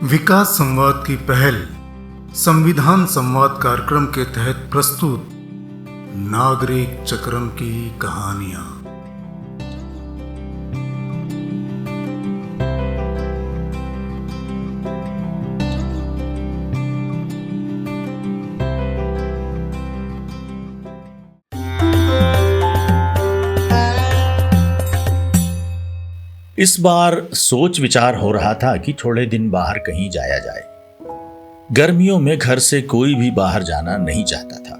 विकास संवाद की पहल संविधान संवाद कार्यक्रम के तहत प्रस्तुत नागरिक चक्रम की कहानियां। इस बार सोच विचार हो रहा था कि थोड़े दिन बाहर कहीं जाया जाए। गर्मियों में घर से कोई भी बाहर जाना नहीं चाहता था।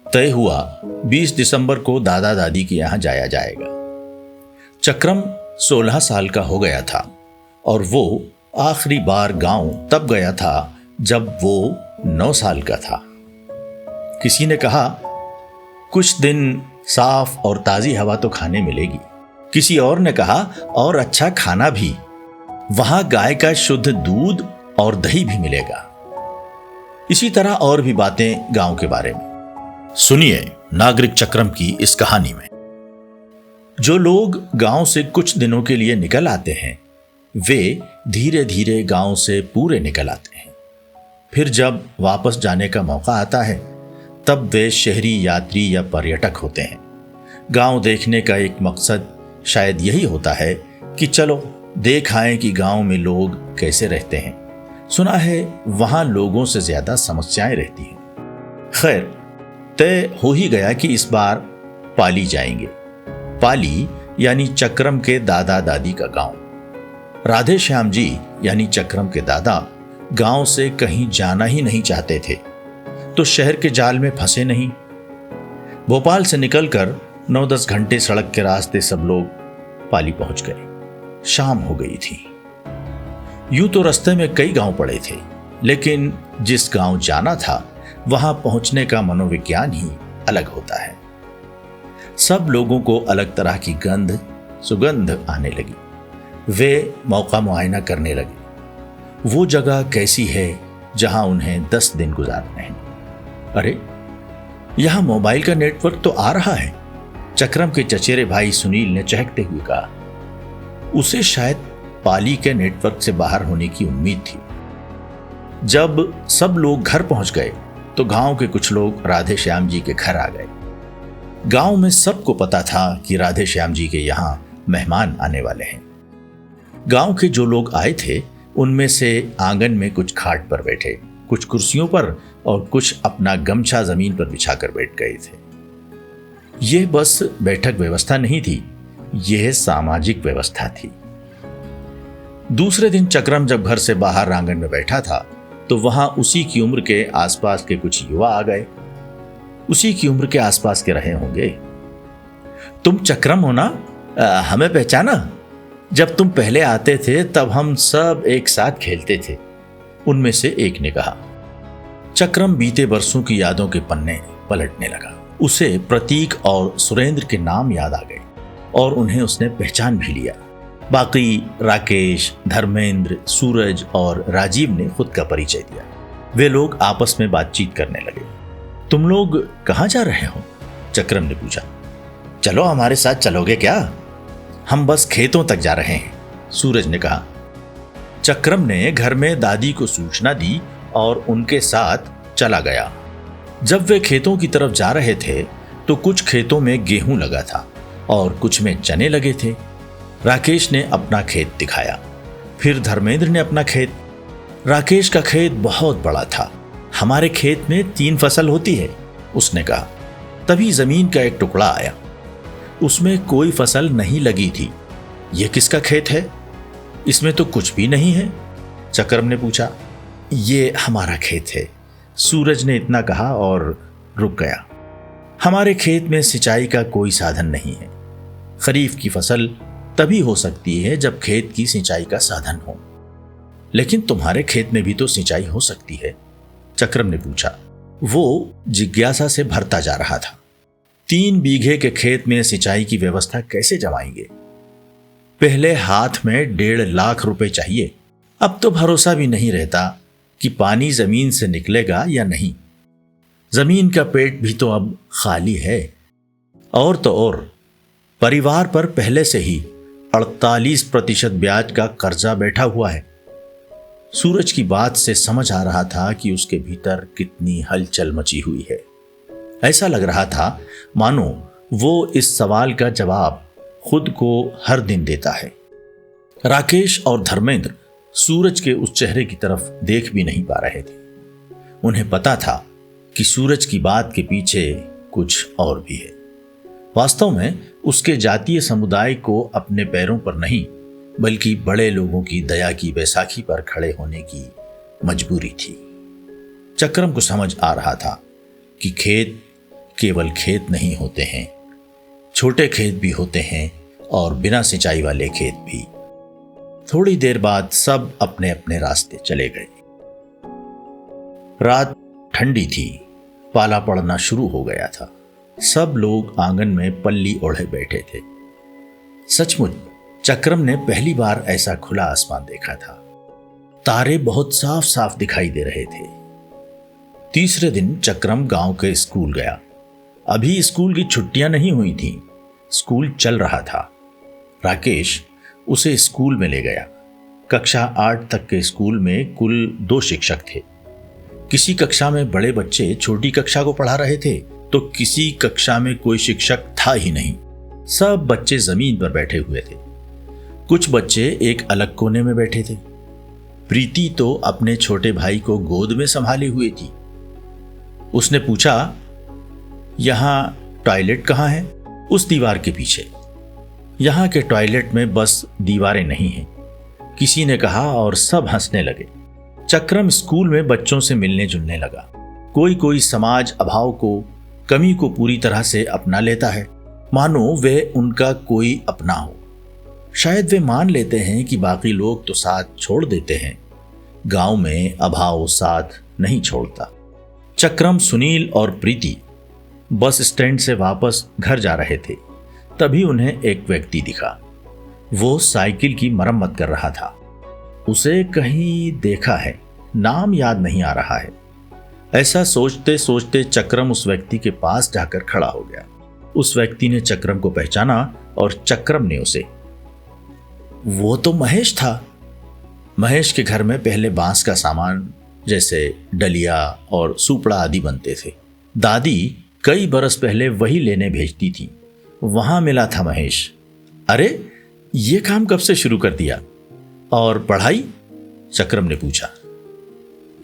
तय हुआ 20 दिसंबर को दादा दादी के यहां जाया जाएगा। चक्रम 16 साल का हो गया था और वो आखिरी बार गांव तब गया था जब वो 9 साल का था। किसी ने कहा कुछ दिन साफ और ताजी हवा तो खाने मिलेगी। किसी और ने कहा और अच्छा खाना भी, वहां गाय का शुद्ध दूध और दही भी मिलेगा। इसी तरह और भी बातें गांव के बारे में। सुनिए नागरिक चक्रम की इस कहानी में। जो लोग गांव से कुछ दिनों के लिए निकल आते हैं वे धीरे धीरे गांव से पूरे निकल आते हैं। फिर जब वापस जाने का मौका आता है तब वे शहरी यात्री या पर्यटक होते हैं। गांव देखने का एक मकसद शायद यही होता है कि चलो देख आएं कि गांव में लोग कैसे रहते हैं। सुना है वहां लोगों से ज्यादा समस्याएं रहती हैं। खैर तय हो ही गया कि इस बार पाली जाएंगे। पाली यानी चक्रम के दादा दादी का गांव। राधे श्याम जी यानी चक्रम के दादा गांव से कहीं जाना ही नहीं चाहते थे, तो शहर के जाल में फंसे नहीं। भोपाल से निकलकर 9-10 घंटे सड़क के रास्ते सब लोग पाली पहुंच गए। शाम हो गई थी। यूं तो रास्ते में कई गांव पड़े थे, लेकिन जिस गांव जाना था वहां पहुंचने का मनोविज्ञान ही अलग होता है। सब लोगों को अलग तरह की सुगंध आने लगी। वे मौका मुआयना करने लगे। वो जगह कैसी है जहां उन्हें 10 दिन गुजारने हैं। अरे यहां मोबाइल का नेटवर्क तो आ रहा है, चक्रम के चचेरे भाई सुनील ने चहकते हुए कहा। उसे शायद पाली के नेटवर्क से बाहर होने की उम्मीद थी। जब सब लोग घर पहुंच गए तो गांव के कुछ लोग राधे श्याम जी के घर आ गए। गांव में सबको पता था कि राधे श्याम जी के यहां मेहमान आने वाले हैं। गांव के जो लोग आए थे उनमें से आंगन में कुछ खाट पर बैठे, कुछ कुर्सियों पर और कुछ अपना गमछा जमीन पर बिछाकर बैठ गए थे। यह बस बैठक व्यवस्था नहीं थी, यह सामाजिक व्यवस्था थी। दूसरे दिन चक्रम जब घर से बाहर आंगन में बैठा था तो वहां उसी की उम्र के आसपास के कुछ युवा आ गए। उसी की उम्र के आसपास के रहे होंगे। तुम चक्रम हो ना? हमें पहचाना? जब तुम पहले आते थे तब हम सब एक साथ खेलते थे, उनमें से एक ने कहा। चक्रम बीते बरसों की यादों के पन्ने पलटने लगा। उसे प्रतीक और सुरेंद्र के नाम याद आ गए और उन्हें उसने पहचान भी लिया। बाकी राकेश, धर्मेंद्र, सूरज और राजीव ने खुद का परिचय दिया। वे लोग आपस में बातचीत करने लगे। तुम लोग कहाँ जा रहे हो? चक्रम ने पूछा। चलो हमारे साथ चलोगे क्या? हम बस खेतों तक जा रहे हैं, सूरज ने कहा। चक्रम ने घर में दादी को सूचना दी और उनके साथ चला गया। जब वे खेतों की तरफ जा रहे थे तो कुछ खेतों में गेहूं लगा था और कुछ में चने लगे थे। राकेश ने अपना खेत दिखाया, फिर धर्मेंद्र ने अपना खेत। राकेश का खेत बहुत बड़ा था। हमारे खेत में 3 फसल होती है, उसने कहा। तभी जमीन का एक टुकड़ा आया, उसमें कोई फसल नहीं लगी थी। यह किसका खेत है? इसमें तो कुछ भी नहीं है, चक्रम ने पूछा। ये हमारा खेत है, सूरज ने इतना कहा और रुक गया। हमारे खेत में सिंचाई का कोई साधन नहीं है। खरीफ की फसल तभी हो सकती है जब खेत की सिंचाई का साधन हो। लेकिन तुम्हारे खेत में भी तो सिंचाई हो सकती है, चक्रम ने पूछा। वो जिज्ञासा से भरता जा रहा था। 3 बीघे के खेत में सिंचाई की व्यवस्था कैसे जमाएंगे? पहले हाथ में 1.5 लाख रुपए चाहिए। अब तो भरोसा भी नहीं रहता कि पानी जमीन से निकलेगा या नहीं। जमीन का पेट भी तो अब खाली है। और तो और परिवार पर पहले से ही 48% ब्याज का कर्जा बैठा हुआ है। सूरज की बात से समझ आ रहा था कि उसके भीतर कितनी हलचल मची हुई है। ऐसा लग रहा था मानो वो इस सवाल का जवाब खुद को हर दिन देता है। राकेश और धर्मेंद्र सूरज के उस चेहरे की तरफ देख भी नहीं पा रहे थे। उन्हें पता था कि सूरज की बात के पीछे कुछ और भी है। वास्तव में उसके जातीय समुदाय को अपने पैरों पर नहीं बल्कि बड़े लोगों की दया की बैसाखी पर खड़े होने की मजबूरी थी। चक्रम को समझ आ रहा था कि खेत केवल खेत नहीं होते हैं, छोटे खेत भी होते हैं और बिना सिंचाई वाले खेत भी। थोड़ी देर बाद सब अपने अपने रास्ते चले गए। रात ठंडी थी, पाला पड़ना शुरू हो गया था। सब लोग आंगन में पल्ली ओढ़े बैठे थे। सचमुच चक्रम ने पहली बार ऐसा खुला आसमान देखा था। तारे बहुत साफ साफ दिखाई दे रहे थे। तीसरे दिन चक्रम गांव के स्कूल गया। अभी स्कूल की छुट्टियां नहीं हुई थीं, स्कूल चल रहा था। राकेश उसे स्कूल में ले गया। कक्षा 8 तक के स्कूल में कुल 2 शिक्षक थे। किसी कक्षा में बड़े बच्चे छोटी कक्षा को पढ़ा रहे थे तो किसी कक्षा में कोई शिक्षक था ही नहीं। सब बच्चे जमीन पर बैठे हुए थे। कुछ बच्चे एक अलग कोने में बैठे थे। प्रीति तो अपने छोटे भाई को गोद में संभाले हुए थी। उसने पूछा, यहाँ टॉयलेट कहाँ है? उस दीवार के पीछे। यहाँ के टॉयलेट में बस दीवारें नहीं हैं, किसी ने कहा और सब हंसने लगे। चक्रम स्कूल में बच्चों से मिलने जुलने लगा। कोई कोई समाज अभाव को, कमी को पूरी तरह से अपना लेता है, मानो वे उनका कोई अपना हो। शायद वे मान लेते हैं कि बाकी लोग तो साथ छोड़ देते हैं, गांव में अभाव साथ नहीं छोड़ता। चक्रम, सुनील और प्रीति बस स्टैंड से वापस घर जा रहे थे। तभी उन्हें एक व्यक्ति दिखा। वो साइकिल की मरम्मत कर रहा था। उसे कहीं देखा है, नाम याद नहीं आ रहा है। ऐसा सोचते सोचते चक्रम उस व्यक्ति के पास जाकर खड़ा हो गया। उस व्यक्ति ने चक्रम को पहचाना और चक्रम ने उसे। वो तो महेश था। महेश के घर में पहले बांस का सामान जैसे डलिया और सुपड़ा आदि बनते थे। दादी कई बरस पहले वही लेने भेजती थी। वहां मिला था महेश। अरे, ये काम कब से शुरू कर दिया? और पढ़ाई? चक्रम ने पूछा।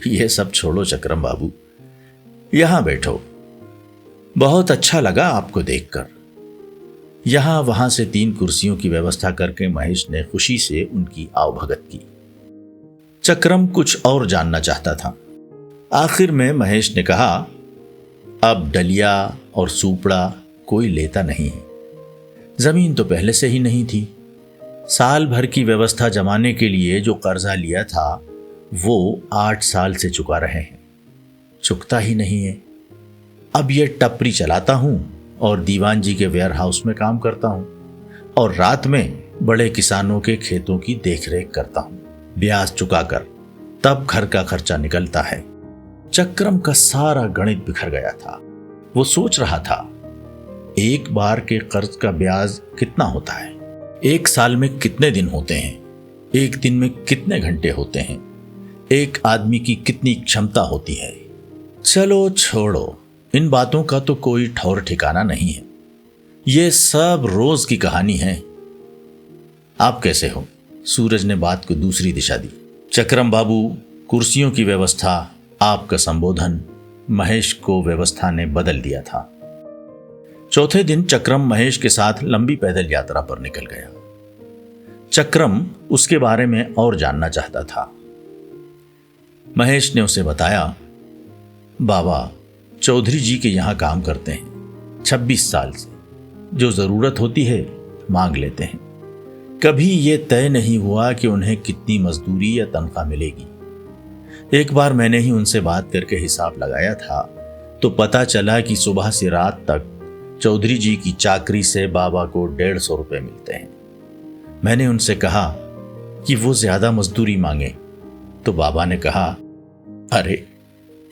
ये सब छोड़ो चक्रम बाबू, यहां बैठो। बहुत अच्छा लगा आपको देखकर। यहां वहां से 3 कुर्सियों की व्यवस्था करके महेश ने खुशी से उनकी आवभगत की। चक्रम कुछ और जानना चाहता था। आखिर में महेश ने कहा, अब डलिया और सुपड़ा कोई लेता नहीं है। जमीन तो पहले से ही नहीं थी। साल भर की व्यवस्था जमाने के लिए जो कर्जा लिया था वो 8 साल से चुका रहे हैं, चुकता ही नहीं है। अब ये टपरी चलाता हूं और दीवान जी के वेयर हाउस में काम करता हूं और रात में बड़े किसानों के खेतों की देखरेख करता हूं, ब्याज चुकाकर। तब घर का खर्चा निकलता है। चक्रम का सारा गणित बिखर गया था। वो सोच रहा था, एक बार के कर्ज का ब्याज कितना होता है? एक साल में कितने दिन होते हैं? एक दिन में कितने घंटे होते हैं? एक आदमी की कितनी क्षमता होती है? चलो छोड़ो, इन बातों का तो कोई ठौर ठिकाना नहीं है। ये सब रोज की कहानी है। आप कैसे हो? सूरज ने बात को दूसरी दिशा दी। चक्रम बाबू, कुर्सियों की व्यवस्था, आपका संबोधन महेश को व्यवस्था ने बदल दिया था। चौथे दिन चक्रम महेश के साथ लंबी पैदल यात्रा पर निकल गया। चक्रम उसके बारे में और जानना चाहता था। महेश ने उसे बताया, बाबा चौधरी जी के यहाँ काम करते हैं 26 साल से। जो ज़रूरत होती है मांग लेते हैं। कभी ये तय नहीं हुआ कि उन्हें कितनी मजदूरी या तनख्वाह मिलेगी। एक बार मैंने ही उनसे बात करके हिसाब लगाया था तो पता चला कि सुबह से रात तक चौधरी जी की चाकरी से बाबा को 150 रुपये मिलते हैं। मैंने उनसे कहा कि वो ज़्यादा मजदूरी मांगे तो बाबा ने कहा, अरे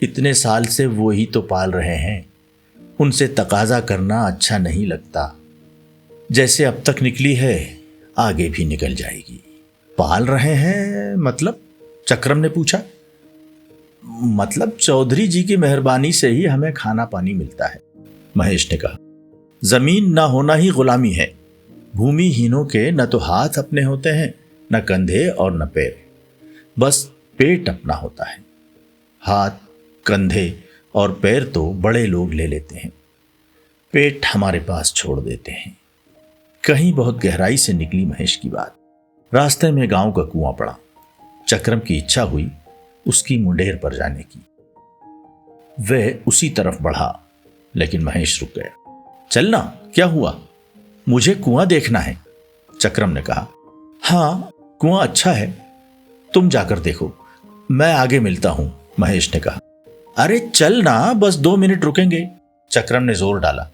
इतने साल से वो ही तो पाल रहे हैं, उनसे तकाजा करना अच्छा नहीं लगता। जैसे अब तक निकली है आगे भी निकल जाएगी। पाल रहे हैं मतलब? चक्रम ने पूछा। मतलब चौधरी जी की मेहरबानी से ही हमें खाना पानी मिलता है, महेश ने कहा। जमीन ना होना ही गुलामी है। भूमिहीनों के न तो हाथ अपने होते हैं, न कंधे और न पैर, बस पेट अपना होता है। हाथ, कंधे और पैर तो बड़े लोग ले लेते हैं, पेट हमारे पास छोड़ देते हैं। कहीं बहुत गहराई से निकली महेश की बात। रास्ते में गांव का कुआं पड़ा। चक्रम की इच्छा हुई उसकी मुंडेर पर जाने की। वह उसी तरफ बढ़ा, लेकिन महेश रुक गया। चलना, क्या हुआ? मुझे कुआं देखना है, चक्रम ने कहा। हाँ, कुआं अच्छा है, तुम जाकर देखो, मैं आगे मिलता हूं, महेश ने कहा। अरे चलना, बस 2 मिनट रुकेंगे, चक्रम ने जोर डाला।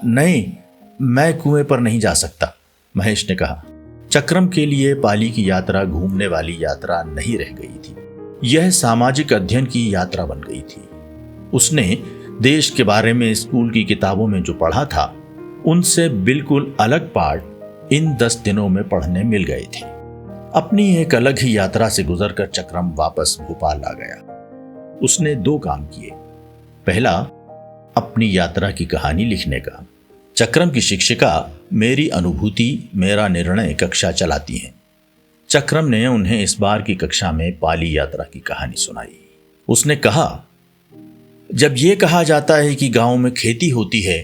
नहीं, मैं कुएं पर नहीं जा सकता, महेश ने कहा। चक्रम के लिए पाली की यात्रा घूमने वाली यात्रा नहीं रह गई थी, यह सामाजिक अध्ययन की यात्रा बन गई थी। उसने देश के बारे में स्कूल की किताबों में जो पढ़ा था, उनसे बिल्कुल अलग पाठ इन 10 दिनों में पढ़ने मिल गए थे। अपनी एक अलग ही यात्रा से गुजरकर चक्रम वापस भोपाल आ गया। उसने 2 काम किए। पहला, अपनी यात्रा की कहानी लिखने का। चक्रम की शिक्षिका मेरी अनुभूति मेरा निर्णय कक्षा चलाती हैं। चक्रम ने उन्हें इस बार की कक्षा में पाली यात्रा की कहानी सुनाई। उसने कहा, जब ये कहा जाता है कि गांव में खेती होती है,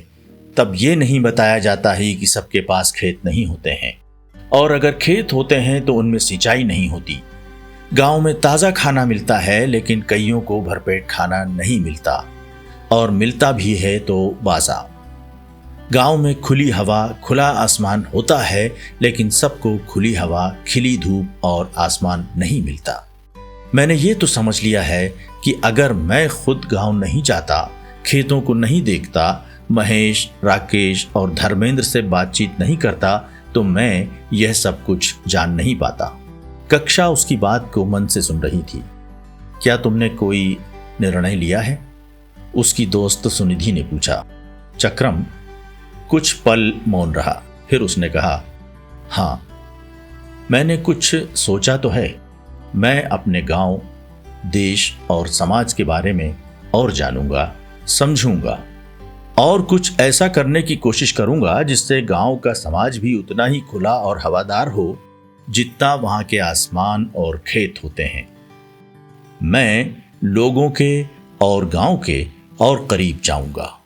तब ये नहीं बताया जाता है कि सबके पास खेत नहीं होते हैं, और अगर खेत होते हैं तो उनमें सिंचाई नहीं होती। गांव में ताज़ा खाना मिलता है, लेकिन कईयों को भरपेट खाना नहीं मिलता, और मिलता भी है तो बासा। गांव में खुली हवा, खुला आसमान होता है, लेकिन सबको खुली हवा, खिली धूप और आसमान नहीं मिलता। मैंने ये तो समझ लिया है कि अगर मैं खुद गांव नहीं जाता, खेतों को नहीं देखता, महेश, राकेश और धर्मेंद्र से बातचीत नहीं करता, तो मैं यह सब कुछ जान नहीं पाता। कक्षा उसकी बात को मन से सुन रही थी। क्या तुमने कोई निर्णय लिया है? उसकी दोस्त सुनिधि ने पूछा। चक्रम कुछ पल मौन रहा, फिर उसने कहा, हाँ, मैंने कुछ सोचा तो है। मैं अपने गांव, देश और समाज के बारे में और जानूंगा, समझूंगा, और कुछ ऐसा करने की कोशिश करूंगा जिससे गांव का समाज भी उतना ही खुला और हवादार हो जितना वहां के आसमान और खेत होते हैं। मैं लोगों के और गांव के और करीब जाऊंगा।